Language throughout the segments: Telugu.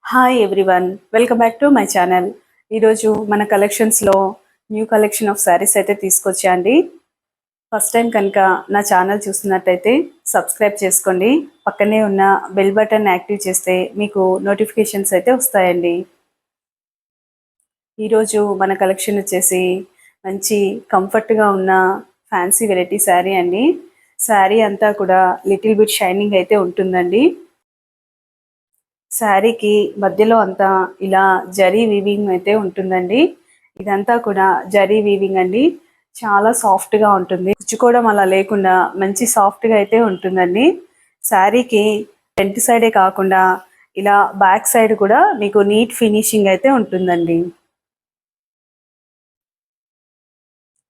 Hi everyone, welcome back to my channel. ఈరోజు మన కలెక్షన్స్లో న్యూ కలెక్షన్ ఆఫ్ శారీస్ అయితే తీసుకొచ్చా అండి. ఫస్ట్ టైం కనుక నా ఛానల్ చూస్తున్నట్టయితే సబ్స్క్రైబ్ చేసుకోండి. పక్కనే ఉన్న బెల్ బటన్ యాక్టివ్ చేస్తే మీకు నోటిఫికేషన్స్ అయితే వస్తాయండి. ఈరోజు మన కలెక్షన్ వచ్చేసి మంచి కంఫర్ట్గా ఉన్న ఫ్యాన్సీ వెరైటీ శారీ అండి. శారీ అంతా కూడా లిటిల్ బిట్ షైనింగ్ అయితే ఉంటుందండి. శారీకి మధ్యలో అంతా ఇలా జరీ వీవింగ్ అయితే ఉంటుందండి. ఇదంతా కూడా జరీ వీవింగ్ అండి. చాలా సాఫ్ట్గా ఉంటుంది. కుచ్చుకోవడం అలా లేకుండా మంచి సాఫ్ట్గా అయితే ఉంటుందండి. శారీకి ఫ్రంట్ సైడే కాకుండా ఇలా బ్యాక్ సైడ్ కూడా మీకు నీట్ ఫినిషింగ్ అయితే ఉంటుందండి.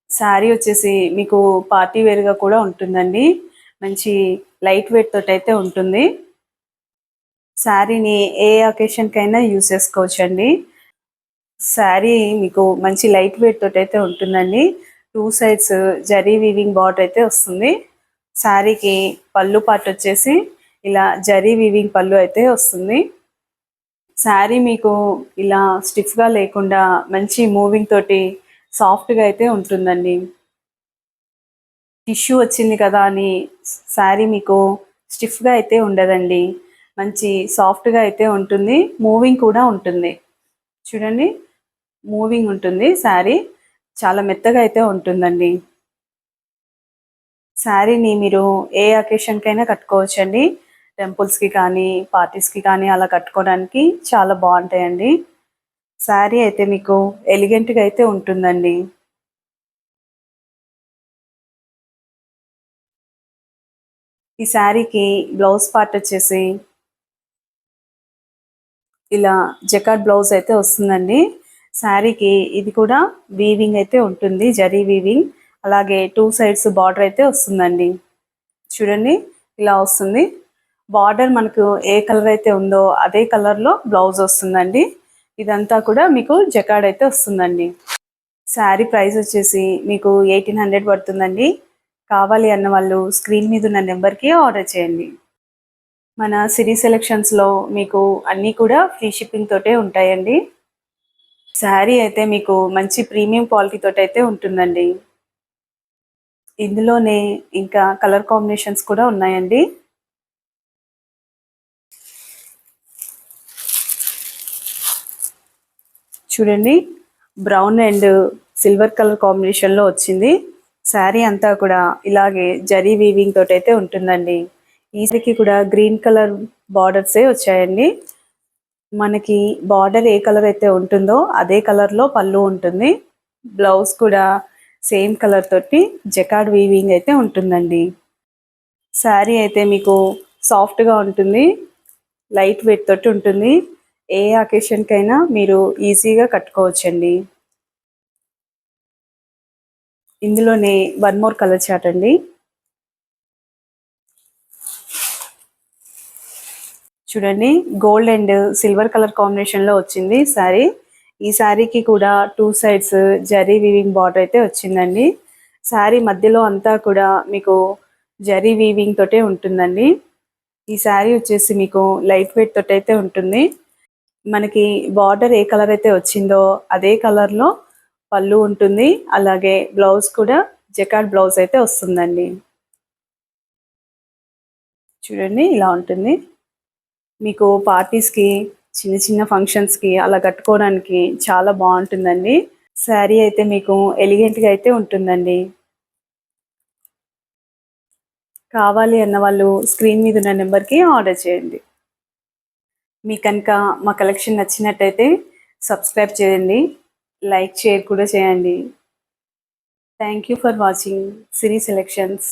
శారీ వచ్చేసి మీకు పార్టీ వేర్గా కూడా ఉంటుందండి. మంచి లైట్ వెయిట్ తోటి అయితే ఉంటుంది. శారీని ఏ అకేషన్కైనా యూజ్ చేసుకోవచ్చండి. శారీ మీకు మంచి లైట్ వెయిట్ తోటి అయితే ఉంటుందండి. 2 సైడ్స్ జరీ వీవింగ్ బార్డర్ అయితే వస్తుంది. శారీకి పళ్ళు పార్ట్ వచ్చేసి ఇలా జరీ వీవింగ్ పళ్ళు అయితే వస్తుంది. శారీ మీకు ఇలా స్టిఫ్గా లేకుండా మంచి మూవింగ్ తోటి సాఫ్ట్గా అయితే ఉంటుందండి. టిష్యూ వచ్చింది కదా అని శారీ మీకు స్టిఫ్గా అయితే ఉండదండి. మంచి సాఫ్ట్గా అయితే ఉంటుంది. మూవింగ్ కూడా ఉంటుంది. చూడండి, మూవింగ్ ఉంటుంది. శారీ చాలా మెత్తగా అయితే ఉంటుందండి. శారీని మీరు ఏ అకేషన్కైనా కట్టుకోవచ్చండి. టెంపుల్స్కి కానీ పార్టీస్కి కానీ అలా కట్టుకోవడానికి చాలా బాగుంటాయండి. శారీ అయితే మీకు ఎలిగెంట్గా అయితే ఉంటుందండి. ఈ శారీకి బ్లౌజ్ పార్ట్ వచ్చేసి ఇలా జకార్డ్ బ్లౌజ్ అయితే వస్తుందండి. శారీకి ఇది కూడా వీవింగ్ అయితే ఉంటుంది, జరీ వీవింగ్. అలాగే 2 సైడ్స్ బార్డర్ అయితే వస్తుందండి. చూడండి, ఇలా వస్తుంది. బార్డర్ మనకు ఏ కలర్ అయితే ఉందో అదే కలర్లో బ్లౌజ్ వస్తుందండి. ఇదంతా కూడా మీకు జకార్డ్ అయితే వస్తుందండి. శారీ ప్రైస్ వచ్చేసి మీకు 1800 పడుతుందండి. కావాలి అన్న వాళ్ళు స్క్రీన్ మీద ఉన్న నెంబర్కి ఆర్డర్ చేయండి. మన సిరీ సెలెక్షన్స్లో మీకు అన్నీ కూడా ఫ్రీ షిప్పింగ్ తోటే ఉంటాయండి. శారీ అయితే మీకు మంచి ప్రీమియం క్వాలిటీ తోటి అయితే ఉంటుందండి. ఇందులోనే ఇంకా కలర్ కాంబినేషన్స్ కూడా ఉన్నాయండి. చూడండి, బ్రౌన్ అండ్ సిల్వర్ కలర్ కాంబినేషన్లో వచ్చింది. శారీ అంతా కూడా ఇలాగే జరీ వీవింగ్ తోటి అయితే ఉంటుందండి. ఈ శారీకి కూడా గ్రీన్ కలర్ బార్డర్సే వచ్చాయండి. మనకి బార్డర్ ఏ కలర్ అయితే ఉంటుందో అదే కలర్లో పళ్ళు ఉంటుంది. బ్లౌజ్ కూడా సేమ్ కలర్ తోటి జకార్డ్ వీవింగ్ అయితే ఉంటుందండి. శారీ అయితే మీకు సాఫ్ట్గా ఉంటుంది, లైట్ వెయిట్ తోటి ఉంటుంది. ఏ అకేషన్కైనా మీరు ఈజీగా కట్టుకోవచ్చండి. ఇందులోనే వన్ మోర్ కలర్ చార్ట్ అండి. చూడండి, గోల్డ్ అండ్ సిల్వర్ కలర్ కాంబినేషన్లో వచ్చింది శారీ. ఈ శారీకి కూడా 2 సైడ్స్ జరీ వీవింగ్ బార్డర్ అయితే వచ్చిందండి. శారీ మధ్యలో అంతా కూడా మీకు జరీ వీవింగ్ తోటే ఉంటుందండి. ఈ శారీ వచ్చేసి మీకు లైట్ వెయిట్ తోటి అయితే ఉంటుంది. మనకి బార్డర్ ఏ కలర్ అయితే వచ్చిందో అదే కలర్లో పళ్ళు ఉంటుంది. అలాగే బ్లౌజ్ కూడా జకార్డ్ బ్లౌజ్ అయితే వస్తుందండి. చూడండి, ఇలా ఉంటుంది. మీకు పార్టీస్కి, చిన్న చిన్న ఫంక్షన్స్కి అలా కట్టుకోవడానికి చాలా బాగుంటుందండి. శారీ అయితే మీకు ఎలిగెంట్గా అయితే ఉంటుందండి. కావాలి అన్న వాళ్ళు స్క్రీన్ మీద ఉన్న నెంబర్కి ఆర్డర్ చేయండి. మీకు కనుక మా కలెక్షన్ నచ్చినట్టయితే సబ్స్క్రైబ్ చేయండి, లైక్ షేర్ కూడా చేయండి. Thank you for watching Siri selections.